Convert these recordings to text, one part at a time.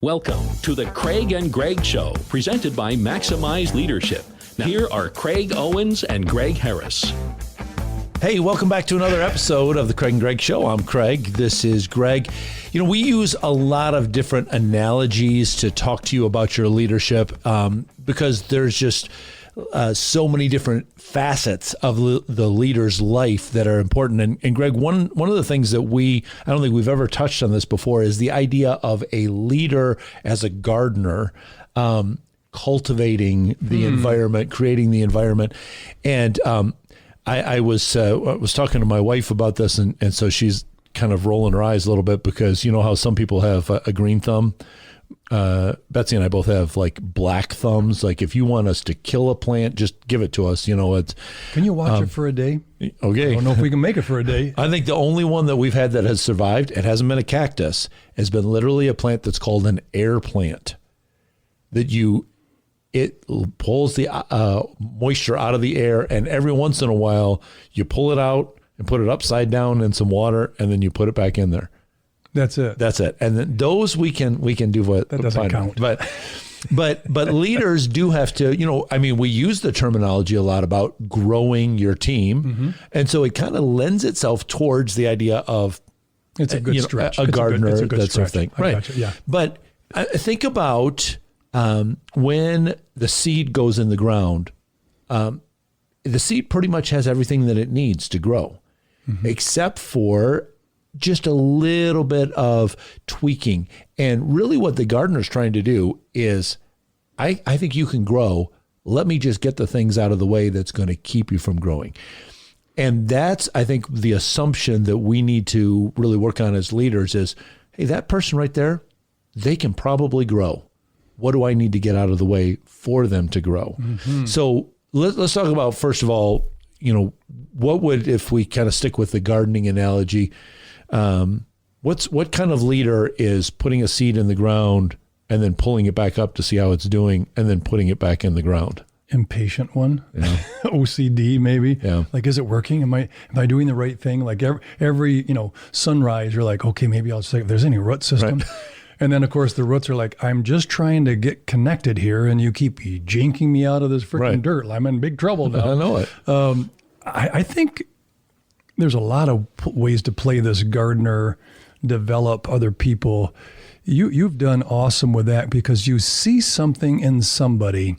Welcome to the Craig and Greg Show, presented by Maximize Leadership. Now, here are Craig Owens and Greg Harris. Hey, welcome back to another episode of the Craig and Greg Show. I'm Craig. This is Greg. You know, we use a lot of different analogies to talk to you about your leadership because there's just so many different facets of the leader's life that are important. And Greg, one of the things that I don't think we've ever touched on this before, is the idea of a leader as a gardener, cultivating the environment, creating the environment. And I was talking to my wife about this, and so she's kind of rolling her eyes a little bit because you know how some people have a green thumb. Betsy and I both have like black thumbs. Like if you want us to kill a plant, just give it to us. You know, Can you watch it for a day? Okay. I don't know if we can make it for a day. I think the only one that we've had that has survived, it hasn't been a cactus, has been literally a plant that's called an air plant. It pulls the moisture out of the air, and every once in a while you pull it out and put it upside down in some water, and then you put it back in there. That's it. That's it. And then those we can do what that doesn't count. But leaders do have to, you know, I mean, we use the terminology a lot about growing your team. And so it kind of lends itself towards the idea of it's a good stretch. A gardener, it's a good that sort of thing. Right. Gotcha. Yeah. But think about when the seed goes in the ground, the seed pretty much has everything that it needs to grow, except for just a little bit of tweaking. And really what the gardener's trying to do is, I think you can grow. Let me just get the things out of the way that's going to keep you from growing. And that's, I think, the assumption that we need to really work on as leaders is, hey, that person right there, they can probably grow. What do I need to get out of the way for them to grow? So let's talk about, first of all, you know, what would, if we kind of stick with the gardening analogy, what kind of leader is putting a seed in the ground and then pulling it back up to see how it's doing and then putting it back in the ground? Impatient one. Yeah. OCD maybe. Yeah. Like, is it working? Am I doing the right thing? Like every sunrise, you're like, okay, maybe I'll say if there's any root system. Right. And then of course the roots are like, I'm just trying to get connected here, and you keep jinking me out of this freaking dirt. I'm in big trouble now. I know it. I think there's a lot of ways to play this gardener, develop other people. You've done awesome with that because you see something in somebody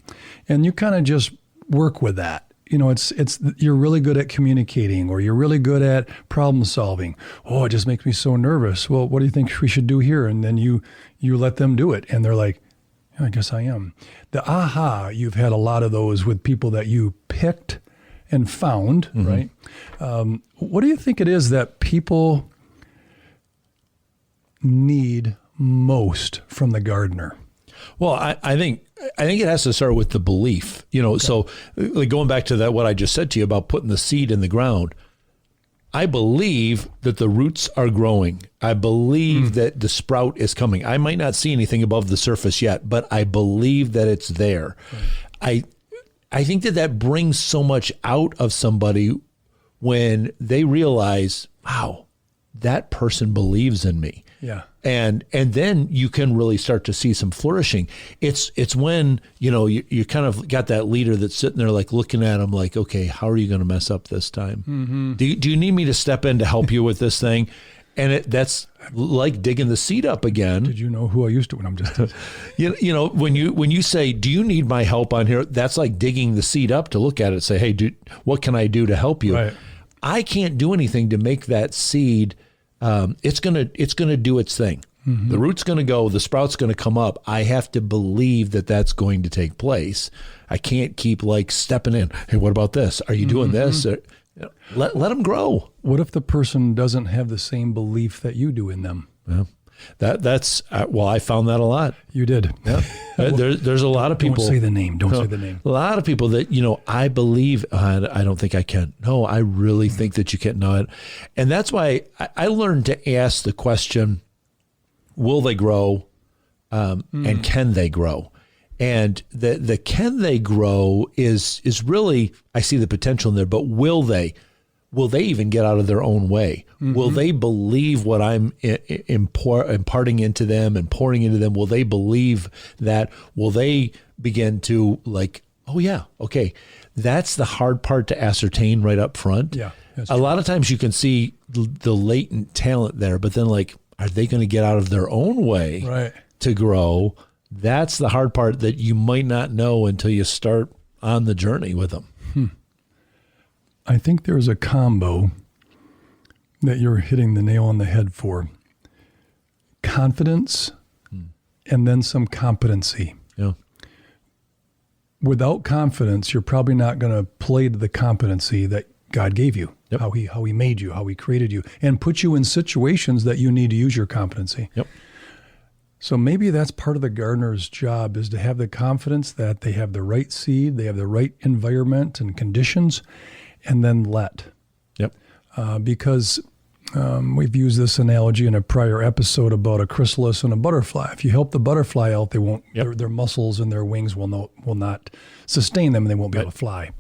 and you kind of just work with that. You know, it's you're really good at communicating, or you're really good at problem solving. Oh, it just makes me so nervous. Well, what do you think we should do here? And then you let them do it, and they're like, yeah, I guess I am. The aha, you've had a lot of those with people that you picked and found, right? What do you think it is that people need most from the gardener? Well, I think it has to start with the belief, you know. Okay. So like going back to that, what I just said to you about putting the seed in the ground, I believe that the roots are growing. I believe that the sprout is coming. I might not see anything above the surface yet, but I believe that it's there. Right. I think that brings so much out of somebody when they realize, wow, that person believes in me. Yeah. And then you can really start to see some flourishing. It's when, you know, you kind of got that leader that's sitting there like looking at them like, okay, how are you going to mess up this time? Do you need me to step in to help you with this thing? And that's like digging the seed up again. Did you know who I used to? When I'm just, you know, when you say, do you need my help on here? That's like digging the seed up to look at it and say, hey, what can I do to help you? Right. I can't do anything to make that seed. It's gonna do its thing. The root's gonna go. The sprout's gonna come up. I have to believe that that's going to take place. I can't keep like stepping in. Hey, what about this? Are you doing this? Or, let them grow. What if the person doesn't have the same belief that you do in them? Yeah. That's I found that a lot. You did. Yeah. There's a lot of people. Don't say the name. Don't say the name. A lot of people that, you know, I believe, I don't think I can. No, I really think that you can. No, and that's why I learned to ask the question, will they grow? And can they grow? And the can they grow is really, I see the potential in there, but will they? will they even get out of their own way? Will they believe what I'm imparting into them and pouring into them? Will they believe that? Will they begin to like, oh yeah, okay. That's the hard part to ascertain right up front. Yeah, a lot of times you can see the latent talent there, but then like, are they going to get out of their own way to grow? That's the hard part that you might not know until you start on the journey with them. I think there's a combo that you're hitting the nail on the head for. Confidence and then some competency. Yeah. Without confidence, you're probably not going to play to the competency that God gave you, how he made you, how he created you, and put you in situations that you need to use your competency. Yep. So maybe that's part of the gardener's job, is to have the confidence that they have the right seed, they have the right environment and conditions, and then let. Yep. Because we've used this analogy in a prior episode about a chrysalis and a butterfly. If you help the butterfly out, they won't. Their muscles and their wings will not sustain them, and they won't be able to fly.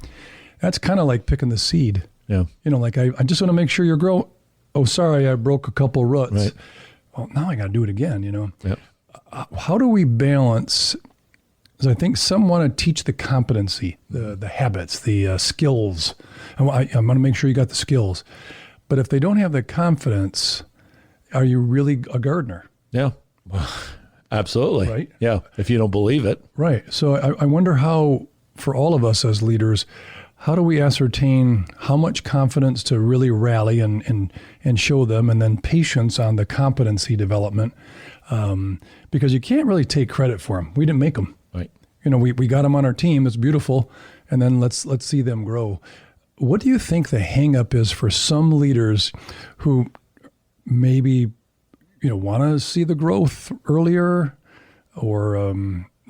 That's kind of like picking the seed. Yeah. You know, like I just want to make sure you grow. Oh, sorry, I broke a couple roots. Right. Well, now I got to do it again. You know. Yep. How do we balance? Because I think some want to teach the competency, the habits, the skills. I want to make sure you got the skills. But if they don't have the confidence, are you really a gardener? Yeah, absolutely. Right? Yeah, if you don't believe it. Right. So I wonder how, for all of us as leaders, how do we ascertain how much confidence to really rally and show them, and then patience on the competency development? Because you can't really take credit for them. We didn't make them. Right. You know, we got them on our team. It's beautiful. And then let's see them grow. What do you think the hang up is for some leaders who maybe, want to see the growth earlier, or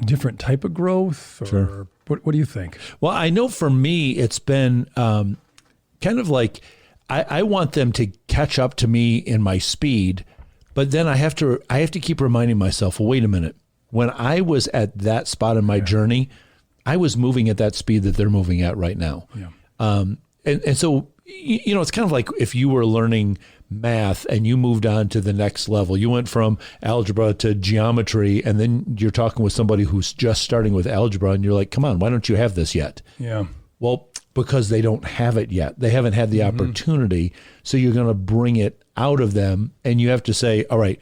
different type of growth? Or Sure. What do you think? Well, I know for me, it's been kind of like I want them to catch up to me in my speed, but then I have to keep reminding myself, well, wait a minute. When I was at that spot in my journey, I was moving at that speed that they're moving at right now. Yeah. And so, it's kind of like if you were learning math and you moved on to the next level. You went from algebra to geometry, and then you're talking with somebody who's just starting with algebra, and you're like, come on, why don't you have this yet? Yeah. Well, because they don't have it yet. They haven't had the opportunity. So you're going to bring it out of them, and you have to say, all right,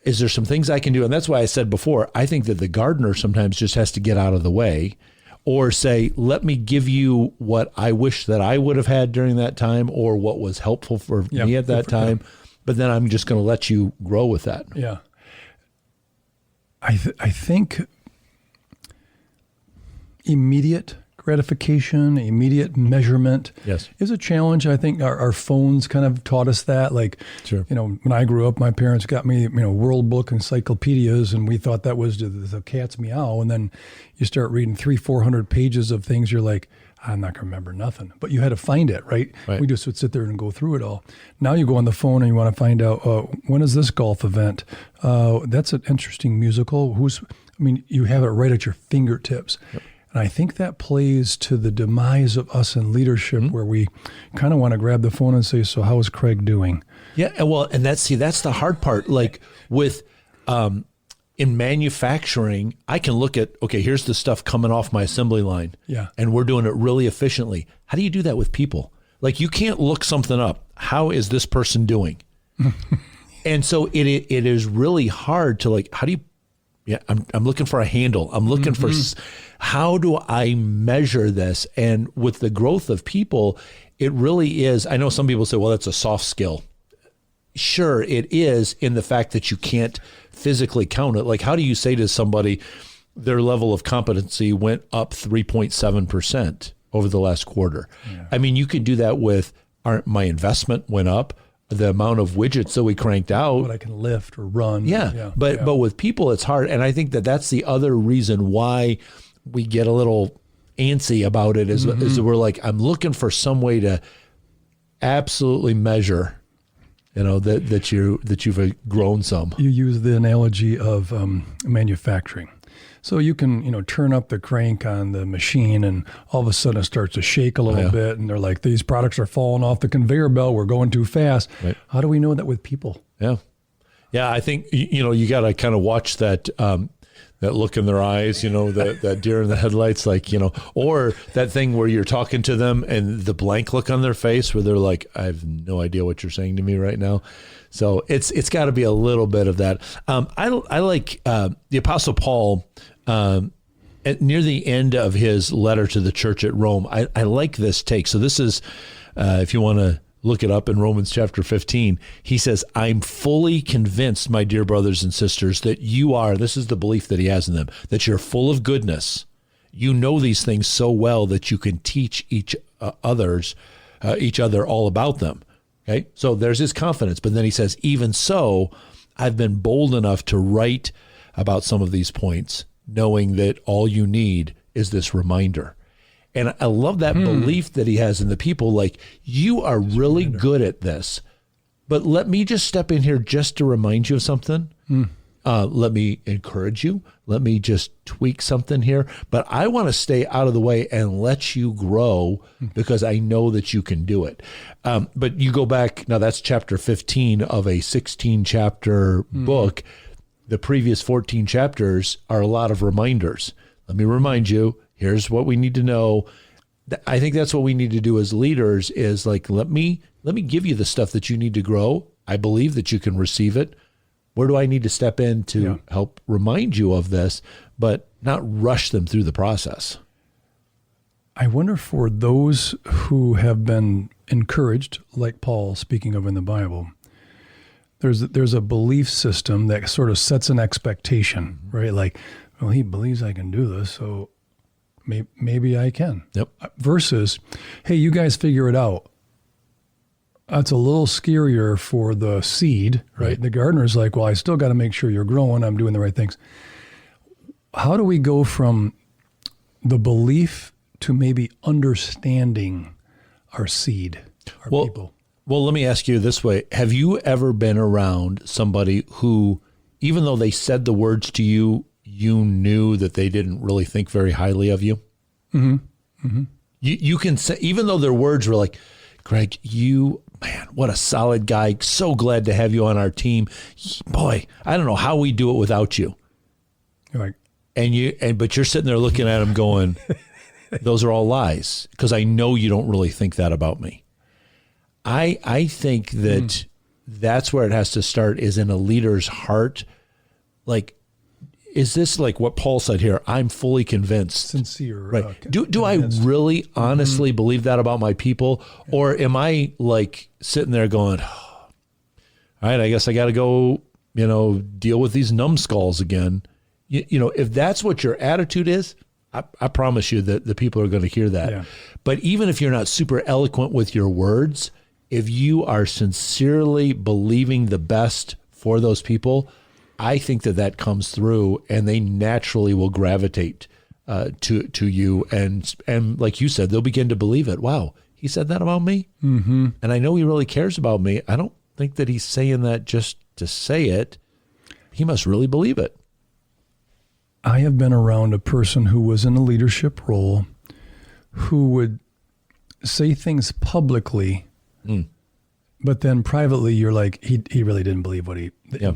is there some things I can do? And that's why I said before, I think that the gardener sometimes just has to get out of the way, or say, let me give you what I wish that I would have had during that time, or what was helpful for me at that time. But then I'm just going to let you grow with that. Yeah. I think immediate gratification, immediate measurement is a challenge. I think our phones kind of taught us that. Like, when I grew up, my parents got me, World Book encyclopedias, and we thought that was the cat's meow. And then you start reading 300-400 pages of things. You're like, I'm not going to remember nothing. But you had to find it, right? We just would sit there and go through it all. Now you go on the phone and you want to find out, when is this golf event? That's an interesting musical. You have it right at your fingertips. Yep. And I think that plays to the demise of us in leadership, where we kind of want to grab the phone and say, so how is Craig doing? Yeah, well, and that's the hard part. Like with in manufacturing, I can look at, okay, here's the stuff coming off my assembly line. Yeah. And we're doing it really efficiently. How do you do that with people? Like, you can't look something up. How is this person doing? And so it is really hard to, like, how do you, I'm looking for a handle. I'm looking for, how do I measure this? And with the growth of people, it really is. I know some people say, well, that's a soft skill. Sure, it is, in the fact that you can't physically count it. Like, how do you say to somebody their level of competency went up 3.7% over the last quarter? Yeah. I mean, you can do that with my investment went up, the amount of widgets that we cranked out. What I can lift or run. But with people, it's hard. And I think that that's the other reason why we get a little antsy about it is we're like, I'm looking for some way to absolutely measure, that you've grown some. You use the analogy of manufacturing. So you can, turn up the crank on the machine and all of a sudden it starts to shake a little bit. And they're like, these products are falling off the conveyor belt. We're going too fast. Right. How do we know that with people? Yeah. Yeah. I think, you got to kind of watch that, that look in their eyes, that deer in the headlights, or that thing where you're talking to them and the blank look on their face where they're like, I have no idea what you're saying to me right now. So it's got to be a little bit of that. I like the Apostle Paul near the end of his letter to the church at Rome. I like this take. So this is, if you want to look it up in Romans chapter 15, he says, I'm fully convinced, my dear brothers and sisters, that you are, this is the belief that he has in them, that you're full of goodness. You know these things so well that you can teach each other all about them. Okay, so there's his confidence. But then he says, even so, I've been bold enough to write about some of these points, knowing that all you need is this reminder. And I love that belief that he has in the people, like, you are really good at this, but let me just step in here just to remind you of something. Let me encourage you. Let me just tweak something here. But I want to stay out of the way and let you grow because I know that you can do it. But you go back, now that's chapter 15 of a 16-chapter book. The previous 14 chapters are a lot of reminders. Let me remind you, here's what we need to know. I think that's what we need to do as leaders is like, let me give you the stuff that you need to grow. I believe that you can receive it. Where do I need to step in to help remind you of this, but not rush them through the process? I wonder for those who have been encouraged, like Paul speaking of in the Bible, there's a belief system that sort of sets an expectation, right? Like, well, he believes I can do this, so maybe I can. Yep. Versus, hey, you guys figure it out. That's a little scarier for the seed, right? The gardener's like, well, I still got to make sure you're growing. I'm doing the right things. How do we go from the belief to maybe understanding our seed, our people? Well, let me ask you this way. Have you ever been around somebody who, even though they said the words to you, you knew that they didn't really think very highly of you? Mm-hmm. Mm-hmm. You can say, even though their words were like, Greg, man, what a solid guy. So glad to have you on our team. Boy, I don't know how we do it without you. You're like, but you're sitting there looking at him going, those are all lies, because I know you don't really think that about me. I think that that's where it has to start, is in a leader's heart. Like, is this like what Paul said here? I'm fully convinced. Sincere. Right. Do I really honestly believe that about my people? Or am I like sitting there going, all right, I guess I got to go, deal with these numbskulls again. If that's what your attitude is, I promise you that the people are going to hear that. Yeah. But even if you're not super eloquent with your words, if you are sincerely believing the best for those people, I think that comes through, and they naturally will gravitate to you, and like you said, they'll begin to believe it. Wow, he said that about me, and I know he really cares about me. I don't think that he's saying that just to say it. He must really believe it. I have been around a person who was in a leadership role who would say things publicly. But then privately, you're like, he really didn't believe he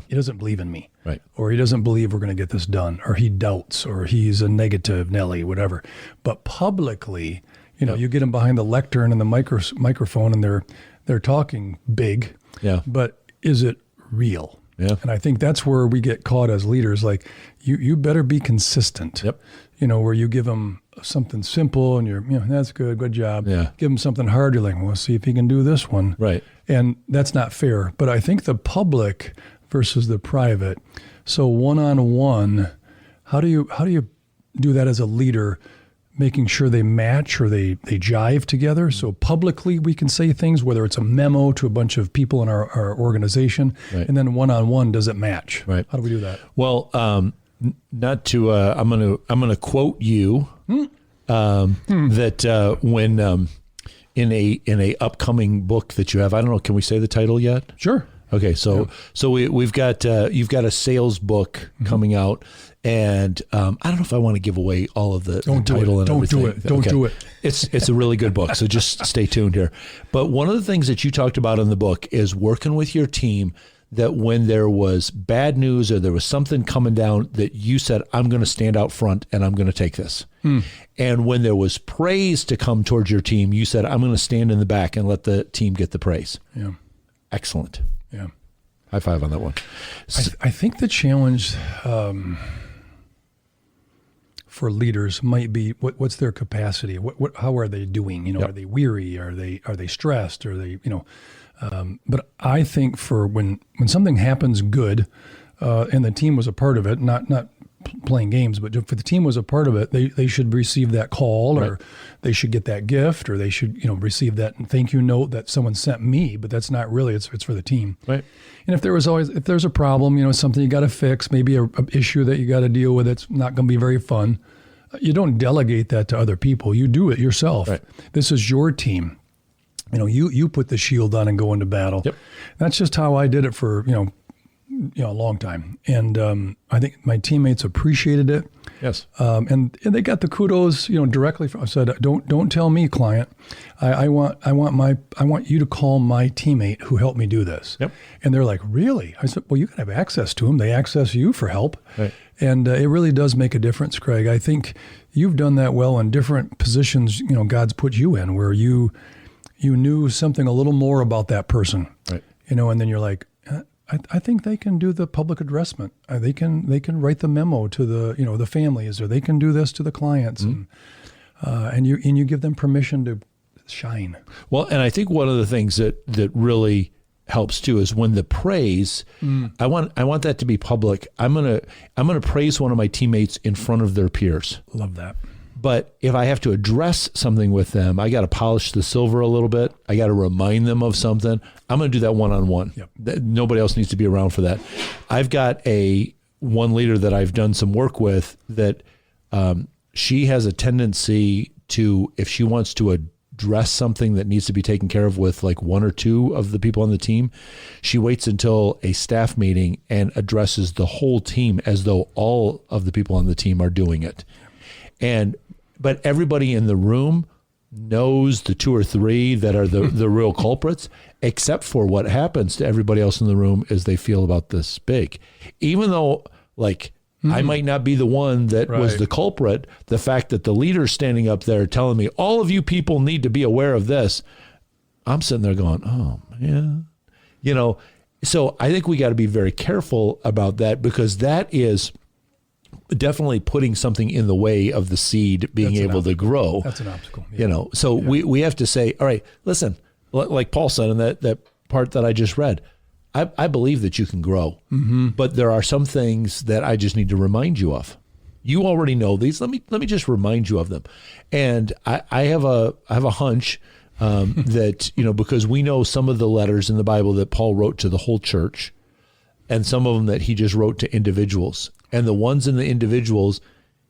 doesn't believe in me. Right. Or he doesn't believe we're going to get this done, or he doubts, or he's a negative Nelly, whatever. But publicly, you get him behind the lectern and the microphone, and they're talking big. Yeah. But is it real? Yeah. And I think that's where we get caught as leaders. Like, you better be consistent. Yep. Where you give them something simple and you're, that's good job. Yeah. Give them something hard. You're like, well, see if he can do this one. Right. And that's not fair. But I think the public versus the private. So one-on-one, how do you do that as a leader, making sure they match or they jive together? So publicly we can say things, whether it's a memo to a bunch of people in our organization, right. And then one-on-one, does it match? Right. How do we do that? Well, not to, I'm going to quote you, that when in a upcoming book that you have, I don't know, can we say the title yet? Sure. Okay, so we've got you've got a sales book coming out, and I don't know if I want to give away all of the title and everything. Don't do it. It's a really good book, so just stay tuned here. But one of the things that you talked about in the book is working with your team, that when there was bad news or there was something coming down, that you said, I'm going to stand out front and I'm going to take this. And when there was praise to come towards your team, you said, I'm going to stand in the back and let the team get the praise. Yeah. Excellent. Yeah. High five on that one. I think the challenge for leaders might be what's their capacity? How are they doing? You know, Yep. Are they weary? Are they stressed? Are they, but I think for when something happens good, and the team was a part of it, not playing games, but if the team was a part of it, they should receive that call, or they should get that gift, or they should receive that thank you note that someone sent me. But that's not really, it's for the team. Right. And if there's a problem, something you got to fix, maybe a issue that you got to deal with, it's not going to be very fun. You don't delegate that to other people. You do it yourself. Right. This is your team. You put the shield on and go into battle. Yep. That's just how I did it for, a long time. And I think my teammates appreciated it. Yes. And they got the kudos, directly from, I said, don't tell me, client. I want you to call my teammate who helped me do this. Yep. And they're like, really? I said, well, you can have access to them. They access you for help. Right. And it really does make a difference, Craig. I think you've done that well in different positions, God's put you in, where you knew something a little more about that person, right. And then you're like, I think they can do the public addressment. They can write the memo to the families, or they can do this to the clients, and you give them permission to shine. Well, and I think one of the things that really helps too is when the praise. I want that to be public. I'm gonna praise one of my teammates in front of their peers. Love that. But if I have to address something with them, I got to polish the silver a little bit. I got to remind them of something. I'm going to do that one-on-one. Yep. Nobody else needs to be around for that. I've got one leader that I've done some work with that she has a tendency to, if she wants to address something that needs to be taken care of with like one or two of the people on the team, she waits until a staff meeting and addresses the whole team as though all of the people on the team are doing it. But everybody in the room knows the two or three that are the real culprits, except for what happens to everybody else in the room as they feel about this big. Even though, I might not be the one that was the culprit, the fact that the leader's standing up there telling me, all of you people need to be aware of this, I'm sitting there going, oh, man. So I think we got to be very careful about that, because that is definitely putting something in the way of the seed being able to grow. That's an obstacle. Yeah. So we have to say, all right, listen, like Paul said in that part that I just read, I believe that you can grow, but there are some things that I just need to remind you of. You already know these. Let me just remind you of them. And I have a hunch that, because we know some of the letters in the Bible that Paul wrote to the whole church, and some of them that he just wrote to individuals. And the ones in the individuals,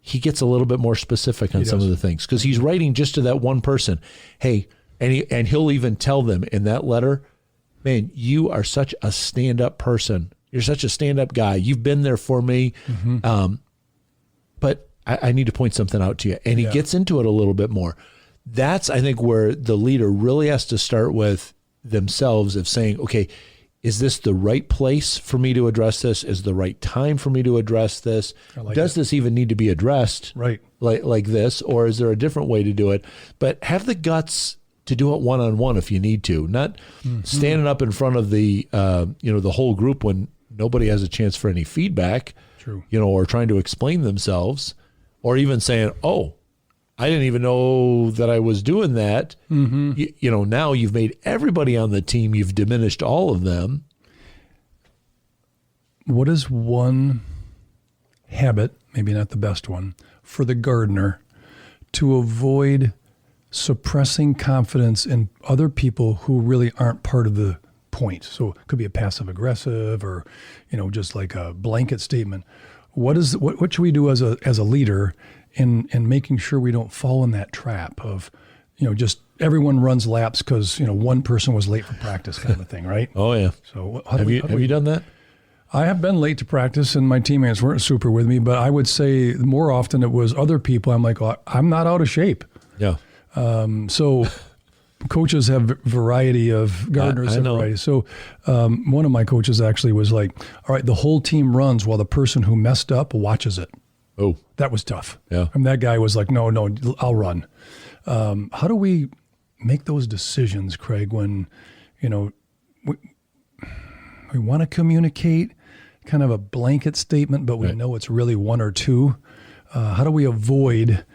he gets a little bit more specific on some of the things, because he's writing just to that one person. Hey, and he'll even tell them in that letter, man, you are such a stand-up person. You're such a stand-up guy. You've been there for me. But I need to point something out to you. And he gets into it a little bit more. That's, I think, where the leader really has to start with themselves, of saying, okay, is this the right place for me to address this? Is the right time for me to address this? Does this even need to be addressed like this? Or is there a different way to do it? But have the guts to do it one-on-one if you need to, not standing up in front of the whole group when nobody has a chance for any feedback. True. Or trying to explain themselves, or even saying, oh, I didn't even know that I was doing that. Now you've made everybody on the team, you've diminished all of them. What is one habit, maybe not the best one, for the gardener to avoid suppressing confidence in other people who really aren't part of the point? So it could be a passive aggressive, or, just like a blanket statement. What should we do as a leader in making sure we don't fall in that trap of just everyone runs laps because, one person was late for practice kind of a thing, right? Oh, yeah. So Have you done that? I have been late to practice and my teammates weren't super with me, but I would say more often it was other people. I'm like, oh, I'm not out of shape. Yeah. So coaches have variety of gardeners. I know. Variety. So one of my coaches actually was like, all right, the whole team runs while the person who messed up watches it. Oh, that was tough. Yeah. And that guy was like, no, I'll run. How do we make those decisions, Craig, when, we want to communicate kind of a blanket statement, but we know it's really one or two? How do we avoid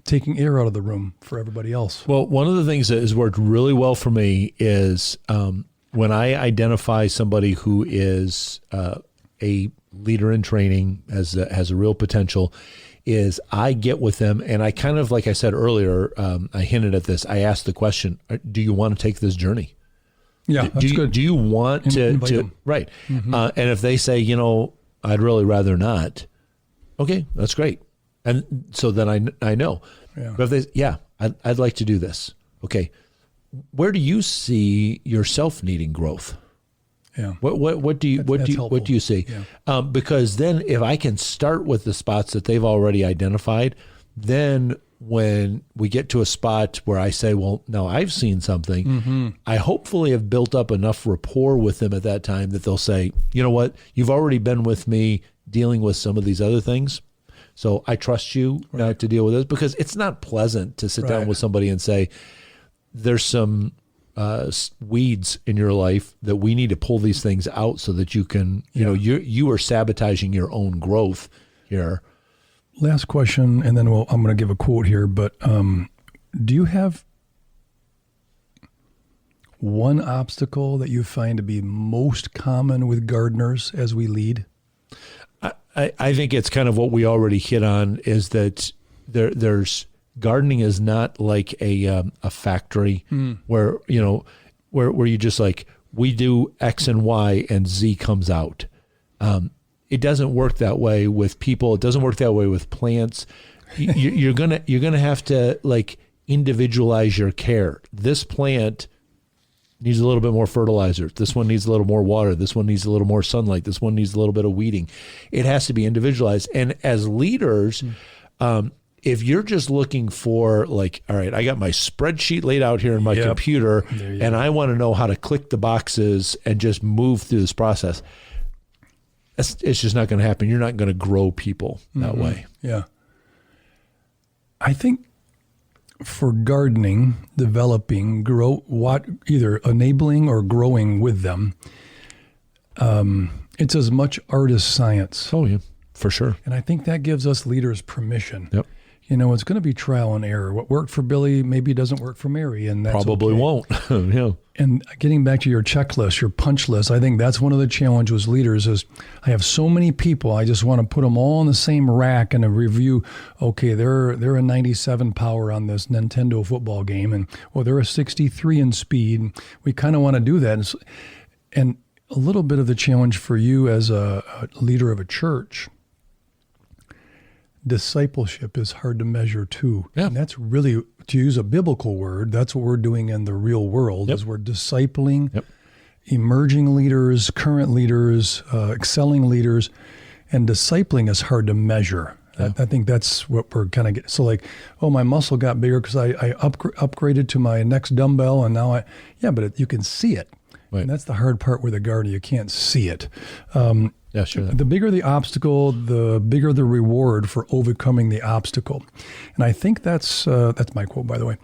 taking air out of the room for everybody else? Well, one of the things that has worked really well for me is when I identify somebody who is a leader in training, has a real potential, is I get with them and I kind of, like I said earlier, I hinted at this. I asked the question, do you want to take this journey? Yeah, that's good. Do you want to right? Mm-hmm. And if they say, I'd really rather not, okay, that's great. And so then I know. Yeah. But if they, I'd like to do this. Okay, where do you see yourself needing growth? Yeah. What do you see? Yeah. Because then if I can start with the spots that they've already identified, then when we get to a spot where I say, well, now I've seen something, I hopefully have built up enough rapport with them at that time that they'll say, you know what, you've already been with me dealing with some of these other things. So I trust you to deal with this, because it's not pleasant to sit down with somebody and say, there's some weeds in your life that we need to pull these things out so that you can, you are sabotaging your own growth here. Last question, and then I'm going to give a quote here, but do you have one obstacle that you find to be most common with gardeners as we lead? I think it's kind of what we already hit on, is that there's gardening is not like a factory where you just like, we do X and Y and Z comes out. It doesn't work that way with people. It doesn't work that way with plants. You're gonna have to like individualize your care. This plant needs a little bit more fertilizer. This one needs a little more water. This one needs a little more sunlight. This one needs a little bit of weeding. It has to be individualized. And as leaders, if you're just looking for like, all right, I got my spreadsheet laid out here in my computer and I want to know how to click the boxes and just move through this process, it's just not going to happen. You're not going to grow people that way. Yeah. I think for gardening, developing, either enabling or growing with them, it's as much art as science. Oh, yeah, for sure. And I think that gives us leaders permission. Yep. It's going to be trial and error. What worked for Billy maybe doesn't work for Mary, and that's probably won't. Yeah. And getting back to your checklist, your punch list, I think that's one of the challenges with leaders is I have so many people. I just want to put them all in the same rack and a review. Okay, they're a 97 power on this Nintendo football game, and they're a 63 in speed. We kind of want to do that, and a little bit of the challenge for you as a leader of a church. Discipleship is hard to measure too. Yeah. And that's really, to use a biblical word, that's what we're doing in the real world, is we're discipling emerging leaders, current leaders, excelling leaders, and discipling is hard to measure. Yeah. I think that's what we're kind of getting. So like, my muscle got bigger because I upgraded to my next dumbbell, and now but you can see it. Right. And that's the hard part with a garden. You can't see it. Yeah, sure. The bigger the obstacle, the bigger the reward for overcoming the obstacle. And I think that's my quote, by the way.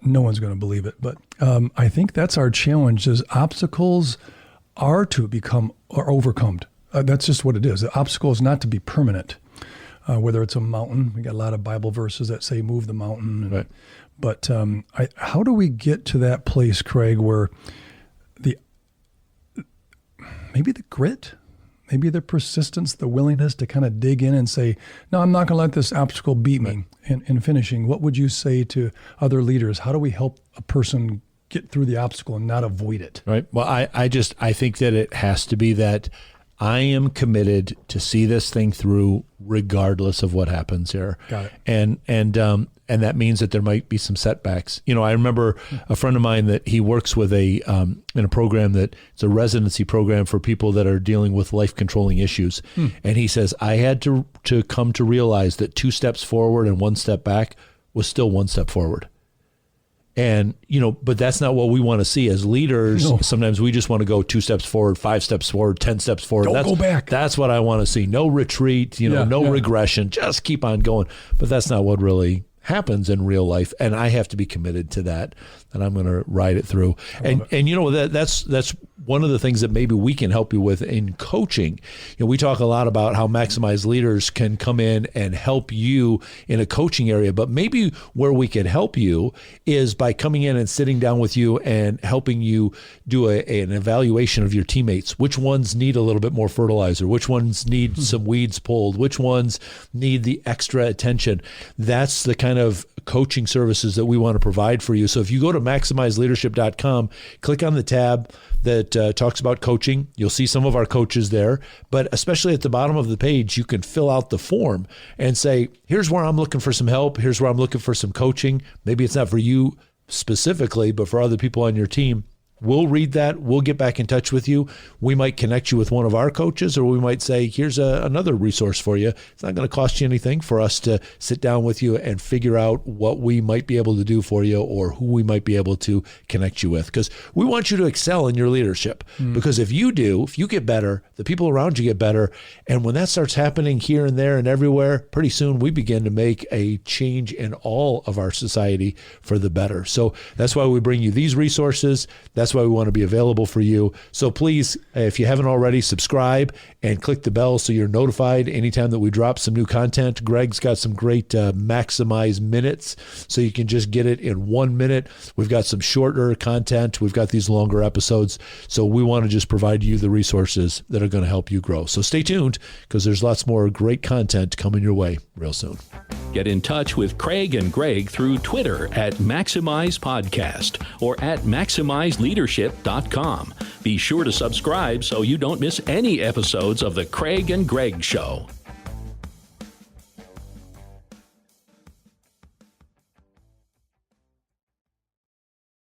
No one's going to believe it, but I think that's our challenge: is obstacles are to become or overcome. That's just what it is. The obstacle is not to be permanent. Whether it's a mountain, we got a lot of Bible verses that say move the mountain. Right. But how do we get to that place, Craig, where maybe the grit, maybe the persistence, the willingness to kind of dig in and say, no, I'm not going to let this obstacle beat me in finishing. What would you say to other leaders? How do we help a person get through the obstacle and not avoid it? Right. Well, I think that it has to be that I am committed to see this thing through regardless of what happens here. Got it. And that means that there might be some setbacks. I remember a friend of mine that he works with in a program that it's a residency program for people that are dealing with life controlling issues. And he says, I had to come to realize that 2 steps forward and 1 step back was still 1 step forward. And, but that's not what we want to see as leaders. No. Sometimes we just want to go 2 steps forward, 5 steps forward, 10 steps forward. Don't go back. That's what I want to see. No retreat, no regression. Just keep on going. But that's not what really happens in real life. And I have to be committed to that. And I'm going to ride it through. And that's one of the things that maybe we can help you with in coaching. We talk a lot about how maximized leaders can come in and help you in a coaching area, but maybe where we can help you is by coming in and sitting down with you and helping you do an evaluation of your teammates. Which ones need a little bit more fertilizer? Which ones need some weeds pulled? Which ones need the extra attention? That's the kind of coaching services that we want to provide for you. So if you go to maximizeleadership.com, click on the tab that talks about coaching. You'll see some of our coaches there, but especially at the bottom of the page, you can fill out the form and say, here's where I'm looking for some help. Here's where I'm looking for some coaching. Maybe it's not for you specifically, but for other people on your team. We'll read that. We'll get back in touch with you. We might connect you with one of our coaches, or we might say, here's another resource for you. It's not going to cost you anything for us to sit down with you and figure out what we might be able to do for you or who we might be able to connect you with. Because we want you to excel in your leadership. Because if you get better, the people around you get better. And when that starts happening here and there and everywhere, pretty soon we begin to make a change in all of our society for the better. So that's why we bring you these resources. That's why we want to be available for you. So please, if you haven't already, subscribe and click the bell so you're notified anytime that we drop some new content. Greg's got some great Maximize minutes, so you can just get it in 1 minute. We've got some shorter content. We've got these longer episodes. So we want to just provide you the resources that are going to help you grow. So stay tuned, because there's lots more great content coming your way real soon. Get in touch with Craig and Greg through Twitter at Maximize Podcast or at MaximizeLeadership.com. Be sure to subscribe so you don't miss any episodes of The Craig and Greg Show.